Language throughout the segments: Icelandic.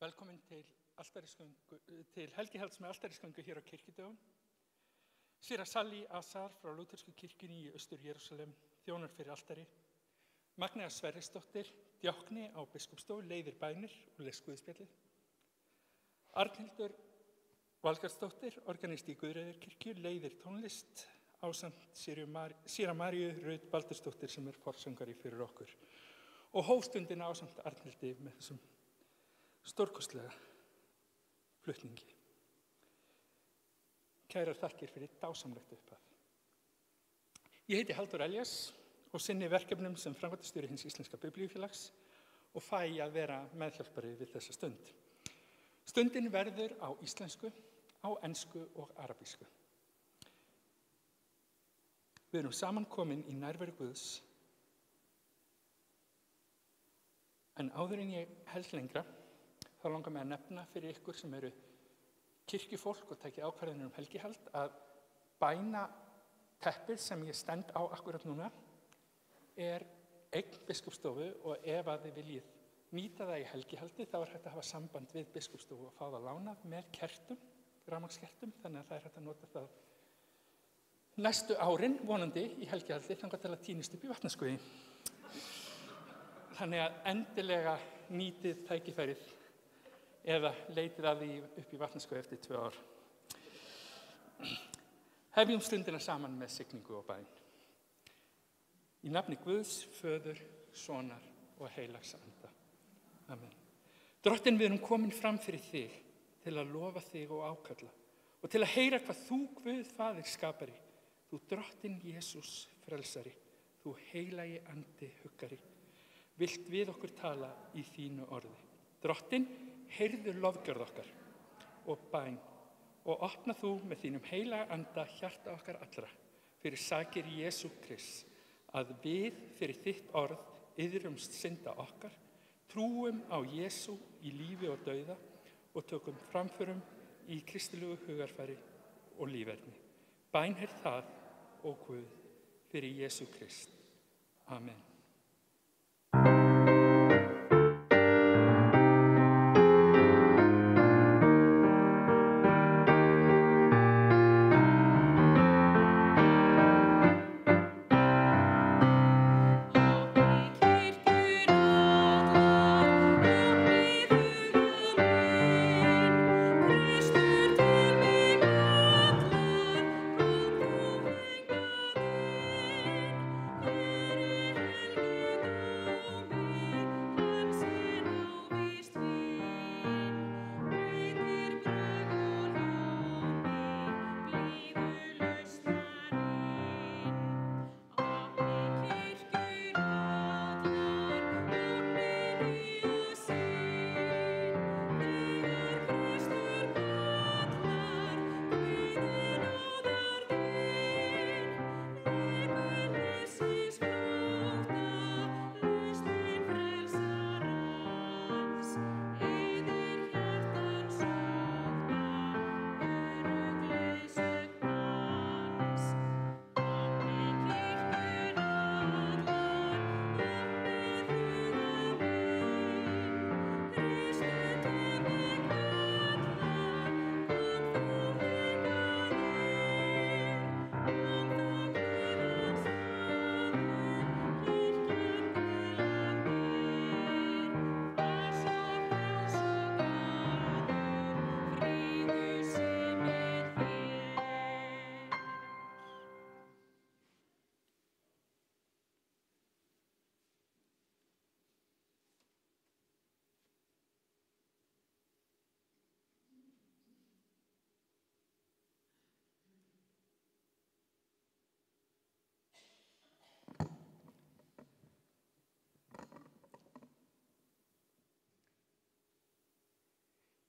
Velkomin til helgihalds með altarisgöngu hér á kirkjudögum. Séra Sally Azar frá Lúthersku kirkjunni í Austur-Jerúsalem þjónar fyrir altari. Magnea Sverrisdóttir, djákni á biskupsstofu, leiðir bænir og les guðspjallið. Arnhildur Valgarðsdóttir, organisti í Guðreyðarkirkju, leiðir tónlist ásamt Síra Maríu Rut Baldursdóttir sem forsöngari fyrir okkur. Og hófstundina ásamt Arnhildi með þessum stórkostlega flutningi. Kærar þakkir fyrir dásamlegt upphaf. Ég heiti Halldór Elías og sinni verkefnum sem framkvæmdastjóri hins Íslenska Biblíufélags og fæ að vera meðhjálpari við þessa stund. Stundin verður á íslensku, á ensku og arabísku. Við erum saman komin í nærveru Guðs, en áður en ég held lengra, þá langar mig að nefna fyrir ykkur sem eru kirkjufólk og taki ákvarðanir helgihald að bænateppið sem ég stend á akkurat núna er eign biskupsstofu og ef að þið viljið nýta það í helgihaldi þá hægt að hafa samband við biskupsstofu og fá það lánað með kertum, rafmagnskertum, þannig að það hægt að nota það næstu árin vonandi í helgihaldi þangað til að tínist upp í vatnaskuði. Þannig að endilega nýtið tækifærið eða leitið að því upp í vatnaskuði eftir 2 ár. Hefjum stundina saman með signingu og bæn. Í nafni Guðs, Föður, Sonar og heilags anda. Amen. Drottinn, við erum komin fram fyrir þig til að lofa þig og ákalla og til að heyra hvað þú, Guð, Faðir, skapari, þú drottinn Jesús, frelsari, þú heilagi andi huggari, vilt við okkur tala í þínu orði. Drottinn, heyrðu lofgjörð okkar og bæn og opna þú með þínum heilaga anda hjarta okkar allra fyrir sakir Jesú Krist, að við fyrir þitt orð iðrumst synda okkar, trúum á Jesú í lífi og dauða og tökum framförum í kristilegu hugarfæri og líferni. Bæn heyrð það og Guð fyrir Jesú Krist. Amen.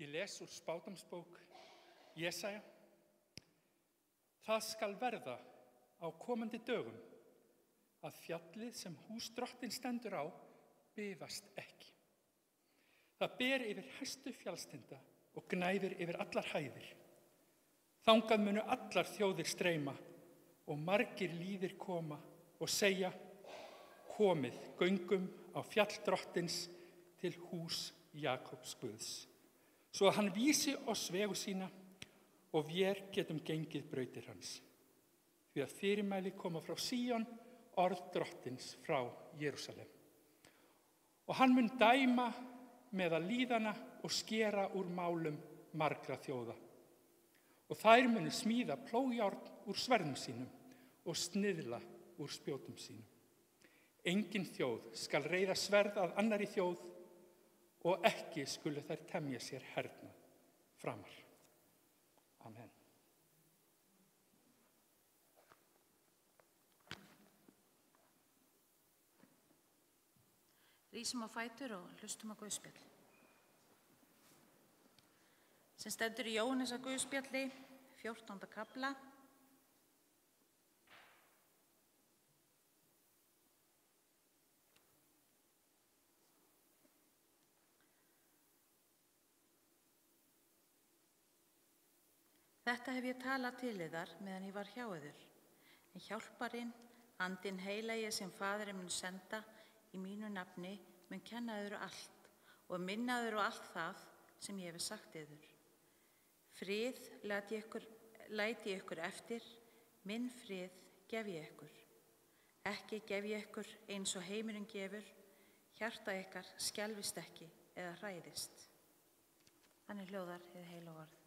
Ég les úr spádómsbók Jesaja. Það skal verða á komandi dögum að fjallið sem hús Drottins stendur á bifast ekki. Það ber yfir hæstu fjallstinda og gnæfir yfir allar hæðir. Þangað munu allar þjóðir streyma og margir líðir koma og segja: komið, göngum á fjall Drottins til hús Jakobs Guðs. svo að hann vísi oss vegu sína og vér getum gengið brautir hans. Því að fyrirmæli koma frá Síon, orð drottins frá Jerúsalem. Og hann mun dæma meðal líðana og skera úr málum margra þjóða. Og þær munu smíða plógjárn úr sverðum sínum og sniðla úr spjótum sínum. Engin þjóð skal reiða sverð að annarri þjóð og ekki skulu þær temja sér hernað framar. Amen. Rísum á fætur og hlustum á Guðspjall. Sem stendur í Jóhannesar Guðspjalli, 14. kafla. Þetta hef ég talað til yðar meðan ég var hjá yður, en hjálparinn, andinn heilagi sem Faðirinn mun senda í mínu nafni, mun kenna yður allt og minna yður á allt það sem ég hef sagt yður. Frið læt ég ykkur eftir, minn frið gef ég ykkur. Ekki gef ég ykkur eins og heimurinn gefur, hjarta ykkar skelfist ekki eða hræðist. Þannig hljóðar hið heila orð.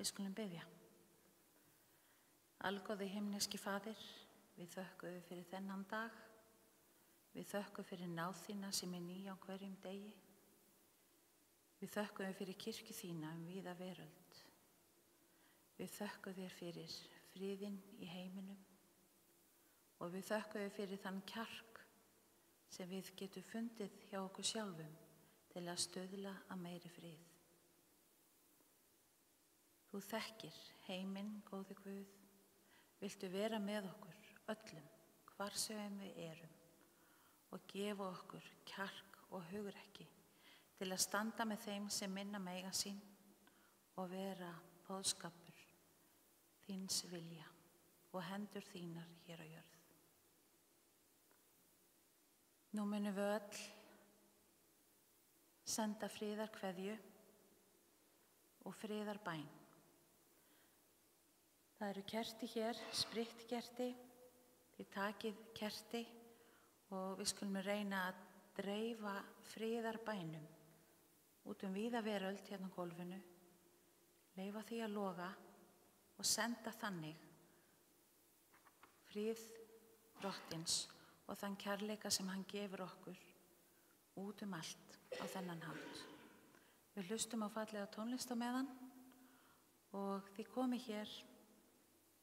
Við skulum biðja. Algóði himneski Faðir, við þökkum þér fyrir þennan dag. Við þökkum fyrir náð þína sem er ný á hverjum degi. Við þökkum þér fyrir kirkju þína víða veröld. Við þökkum þér fyrir friðinn í heiminum og við þökkum þér fyrir þann kjark sem við getum fundið hjá okkur sjálfum til að stuðla að meiri frið. Þú þekkir heiminn, góði Guð, viltu vera með okkur öllum, hvar sem við erum og gefa okkur kjark og hugrekki til að standa með þeim sem minna mega sín og vera boðskapur þíns vilja og hendur þínar hér á jörð. Nú munum við öll senda friðarkveðju og friðarbæn. Það eru kerti hér, spritkerti, þið takið kerti og við skulum reyna að dreifa friðarbænum út víða veröld hérna á gólfinu, leyfa því að loga og senda þannig frið Drottins og þann kærleika sem hann gefur okkur út allt á þennan hátt. Við hlustum á fallega tónlist á meðan og þið komið hér,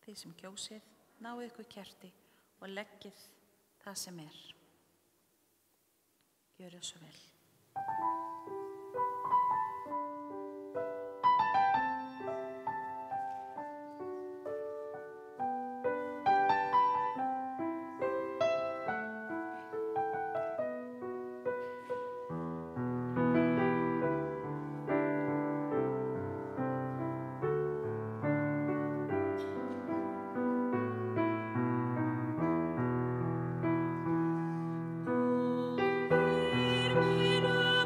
þið sem kjósið, náið ykkur kerti og leggið það sem er. Gjörið svo vel. Mira,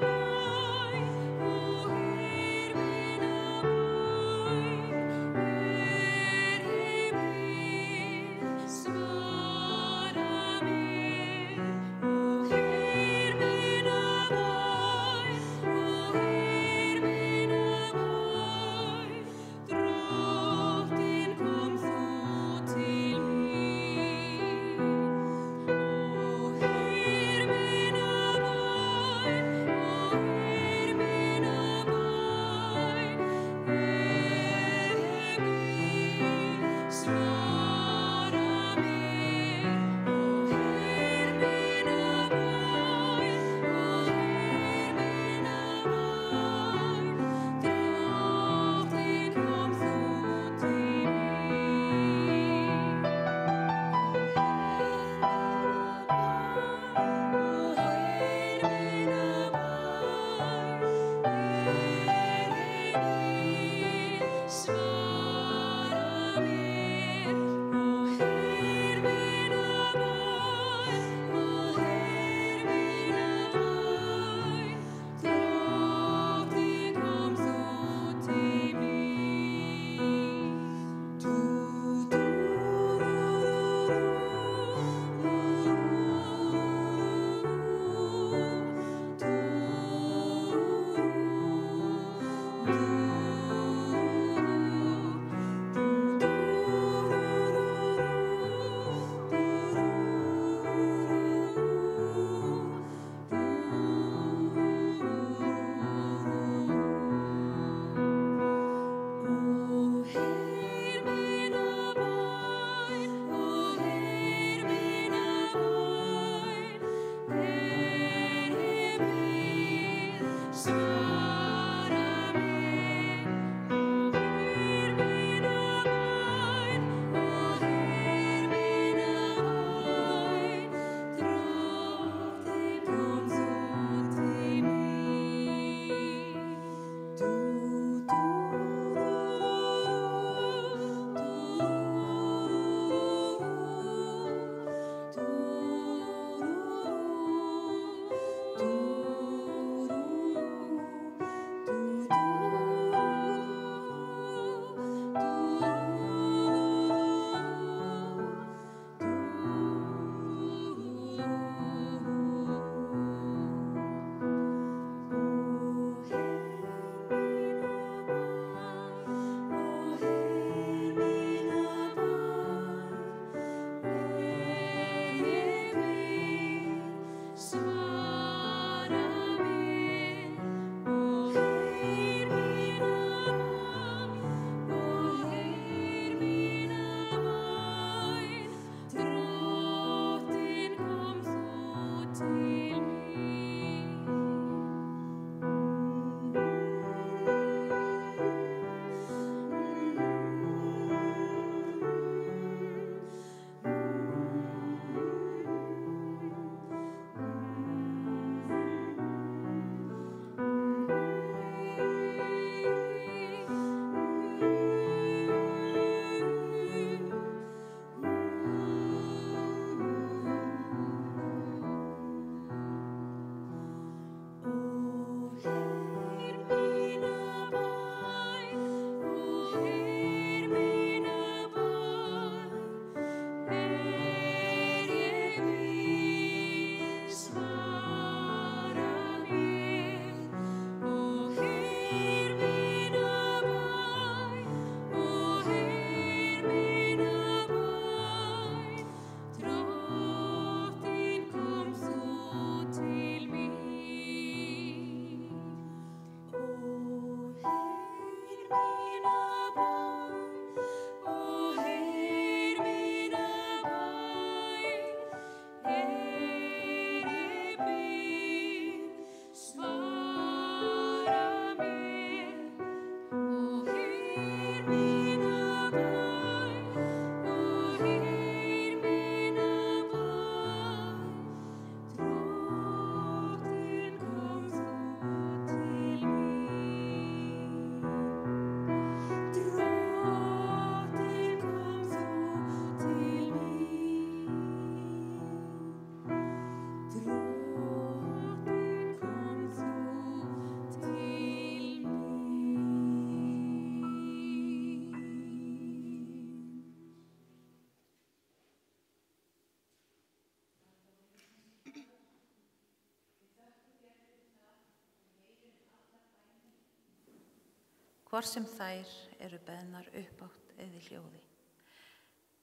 hvort sem þær eru beðnar uppátt eða í hljóði.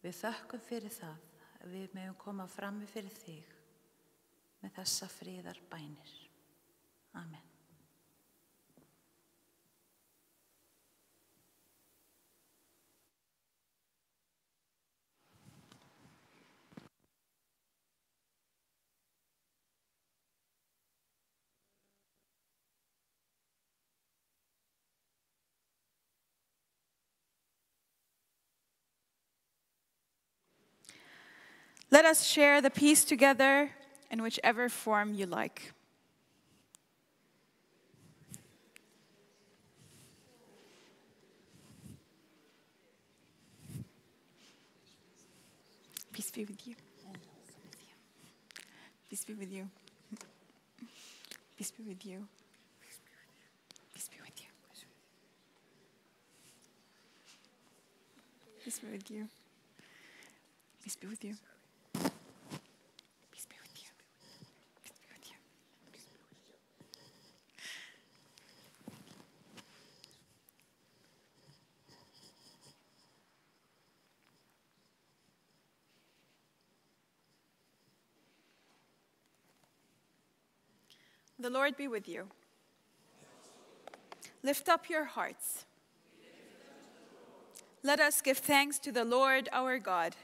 Við þökkum fyrir það að við megum koma frammi fyrir þig með þessa friðar bænir. Amen. Let us share the peace together in whichever form you like. Peace be with you. Peace be with you. Peace be with you. Peace be with you. Peace be with you. Peace be with you. The Lord be with you. Lift up your hearts. Let us give thanks to the Lord our God.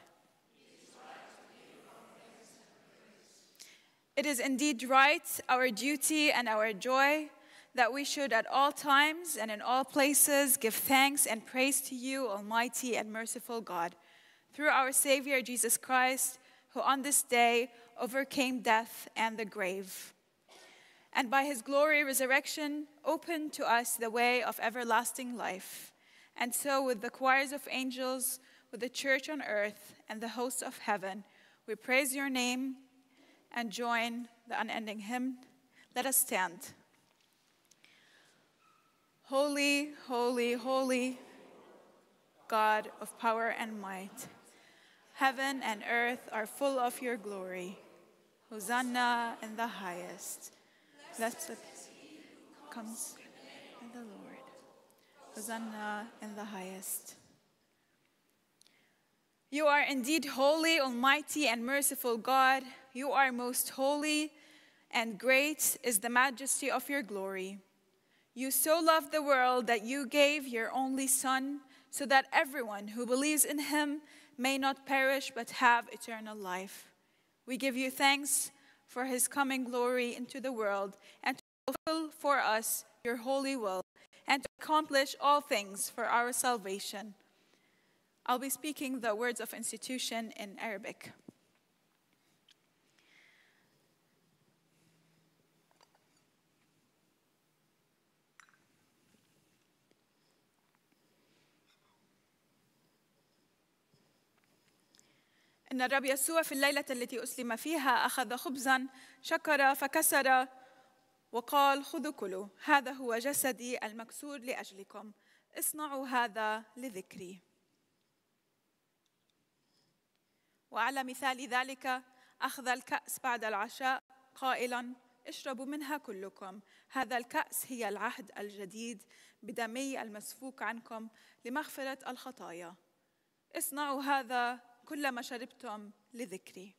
It is indeed right, our duty and our joy, that we should at all times and in all places give thanks and praise to you, Almighty and merciful God, through our Savior Jesus Christ, who on this day overcame death and the grave, and by his glory resurrection opened to us the way of everlasting life. And so with the choirs of angels, with the church on earth and the hosts of heaven, we praise your name and join the unending hymn. Let us stand. Holy, holy, holy, God of power and might, heaven and earth are full of your glory. Hosanna in the highest. Blessed comes in the Lord. Hosanna in the highest. You are indeed holy, almighty, and merciful God. You are most holy, and great is the majesty of your glory. You so loved the world that you gave your only Son, so that everyone who believes in him may not perish but have eternal life. We give you thanks for his coming glory into the world, and to fulfill for us your holy will, and to accomplish all things for our salvation. I'll be speaking the words of institution in Arabic. إن الرب يسوع في الليلة التي أسلم فيها أخذ خبزاً شكر فكسر وقال خذوا كلوا هذا هو جسدي المكسور لأجلكم اصنعوا هذا لذكري. وعلى مثال ذلك أخذ الكأس بعد العشاء قائلاً اشربوا منها كلكم هذا الكأس هي العهد الجديد بدمي المسفوك عنكم لمغفرة الخطايا اصنعوا هذا كلما شربتم لذكري.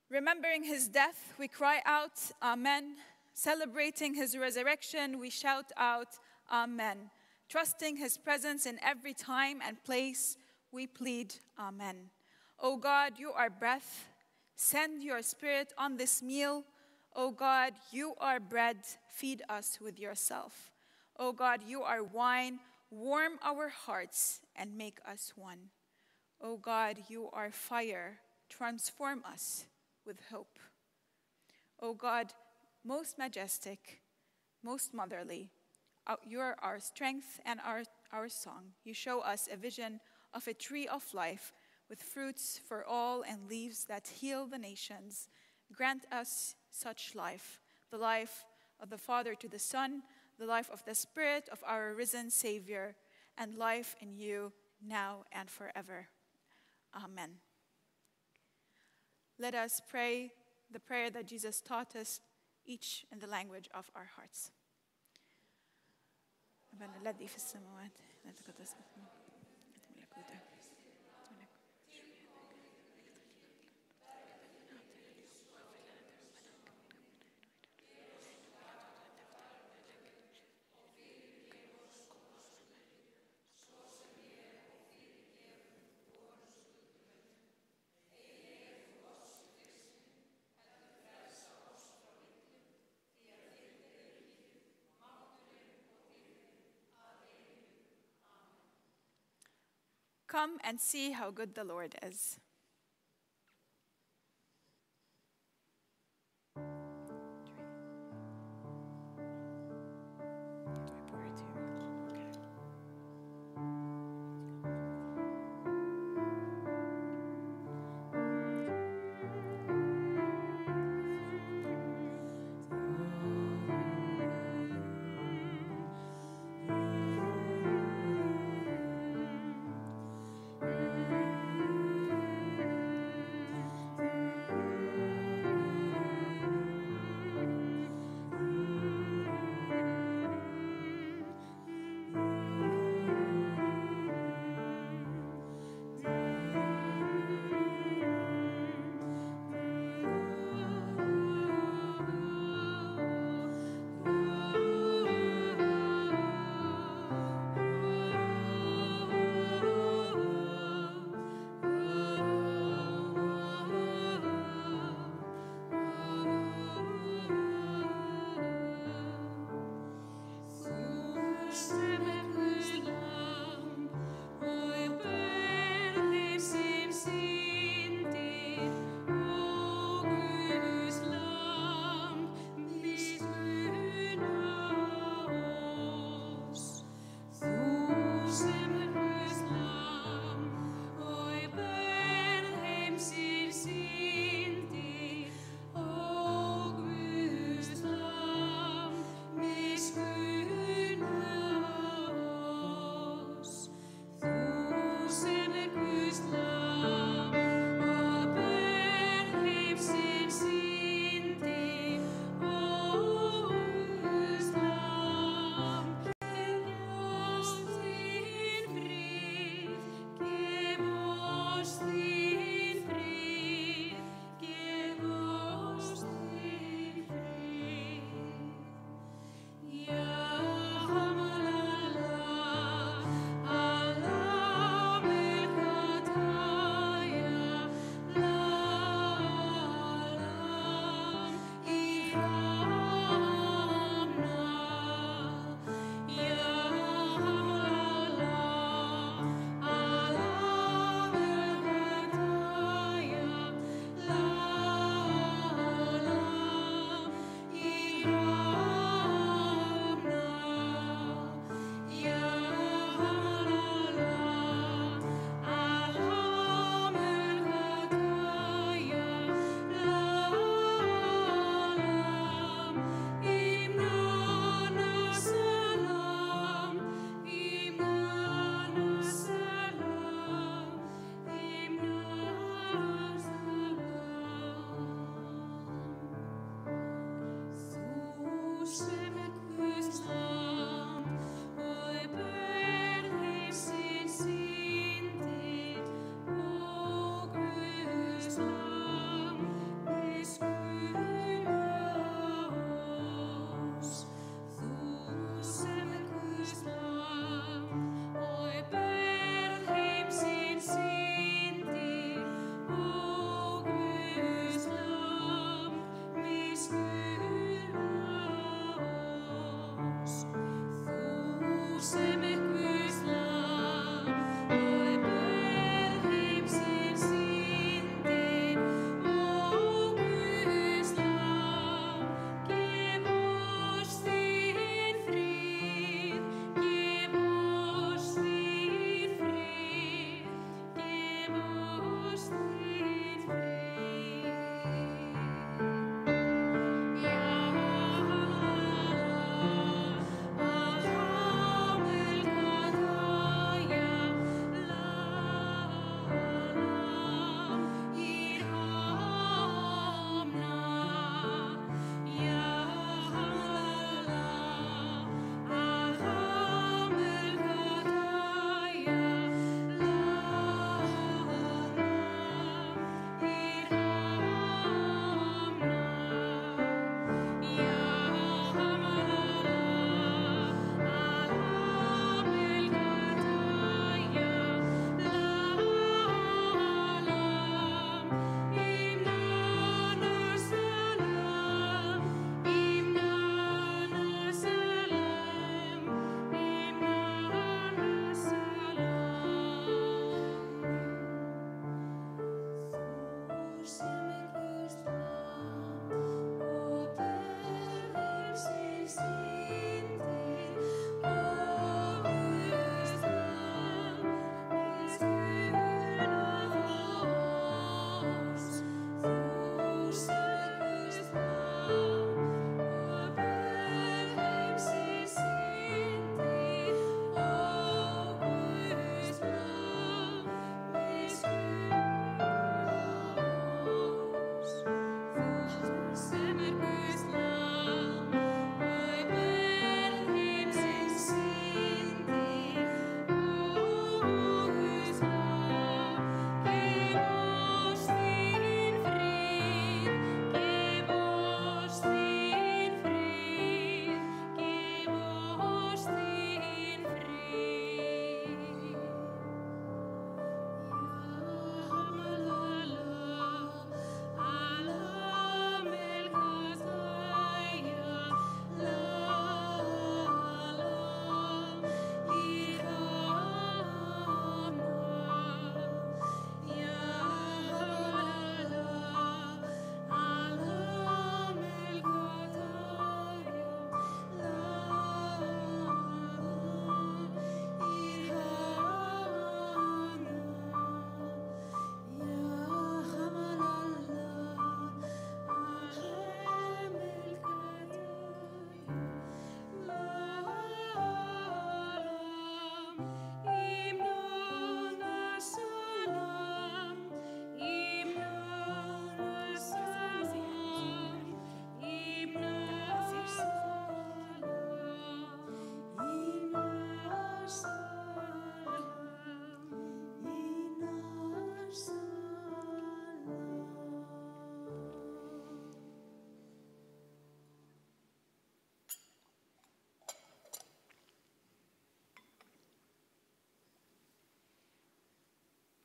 Remembering his death, we cry out, Amen. Celebrating his resurrection, we shout out, Amen. Trusting his presence in every time and place, we plead, Amen. O God, you are breath. Send your spirit on this meal. O God, you are bread, feed us with yourself. O God, you are wine, warm our hearts and make us one. O God, you are fire, transform us with hope. O God, most majestic, most motherly, you are our strength and our song. You show us a vision of a tree of life with fruits for all and leaves that heal the nations. Grant us such life, the life of the Father to the Son, the life of the Spirit of our risen Savior, and life in you now and forever. Amen. Let us pray the prayer that Jesus taught us, each in the language of our hearts. أبانا الذي في السماوات لا تقدس اسمك يأتي ملكوتك. Come and see how good the Lord is.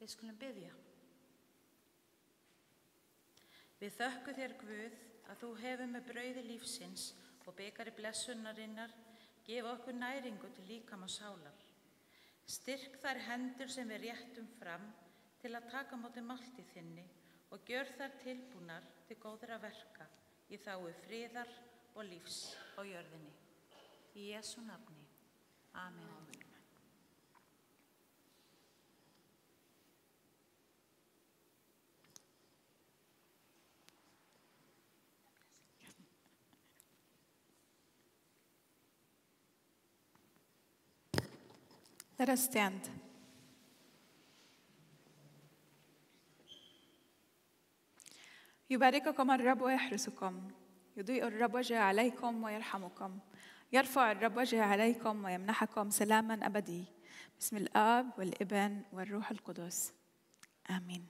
Við skulum biðja. Við þökkum þér, Guð, að þú hefur með brauði lífsins og bikari blessunarinnar gefa okkur næringu til líkama og sálar. Styrk þær hendur sem við réttum fram til að taka á móti máltíð þinni og gjör þær tilbúnar til góðra verka í þágu friðar og lífs á jörðinni. Í Jesú nafni. Amen. Let us stand. يبارككم الرب ويحرسكم، يضيء الرب وجهه عليكم ويرحمكم، يرفع الرب وجهه عليكم ويمنحكم سلاما أبدي. باسم الآب والابن والروح القدس. آمين.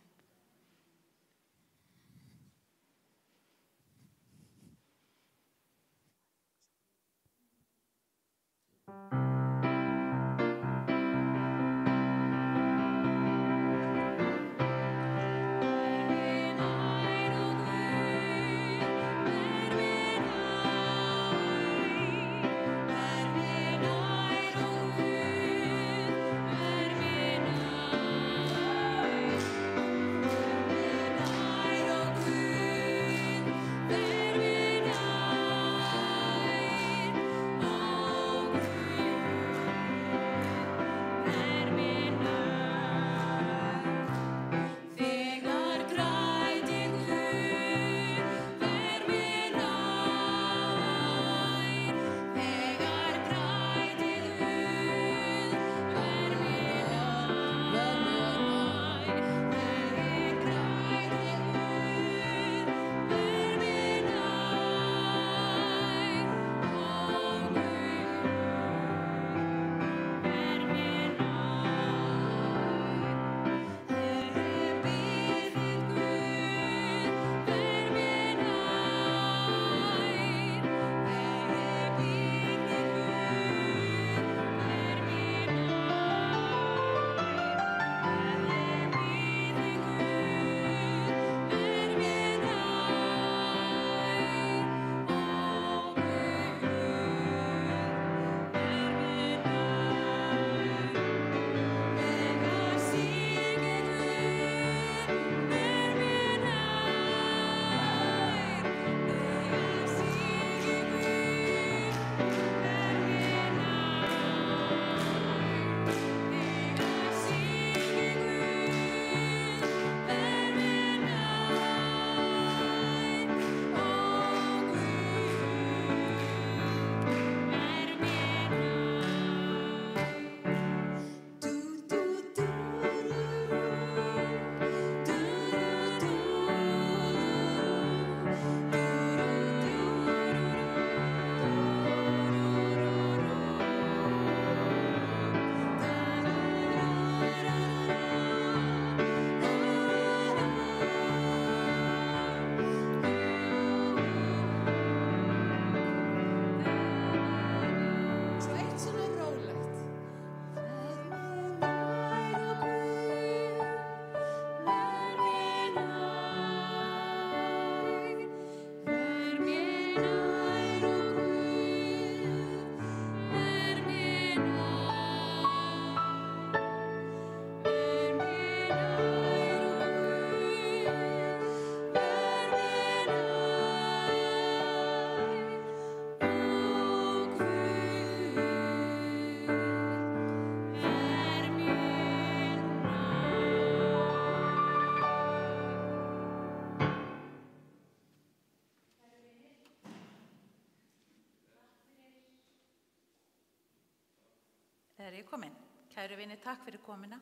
Þegar ég kom inn. Kæru vinir, takk fyrir komuna.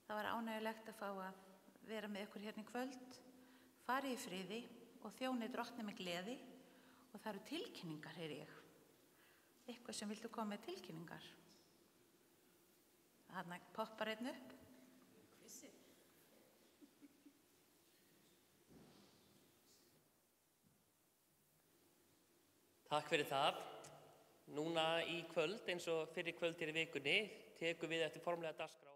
Það var ánægjulegt að fá að vera með ykkur hérna í kvöld, fari í friði og þjóni Drottni með gleði og það eru tilkynningar, heyri ég. Eitthvað sem viltu koma með tilkynningar? Þarna poppar einn upp. Takk fyrir það. Núna í kvöld, eins og fyrir kvöld hér í vikunni, tekum við eftir formlega dagskrá.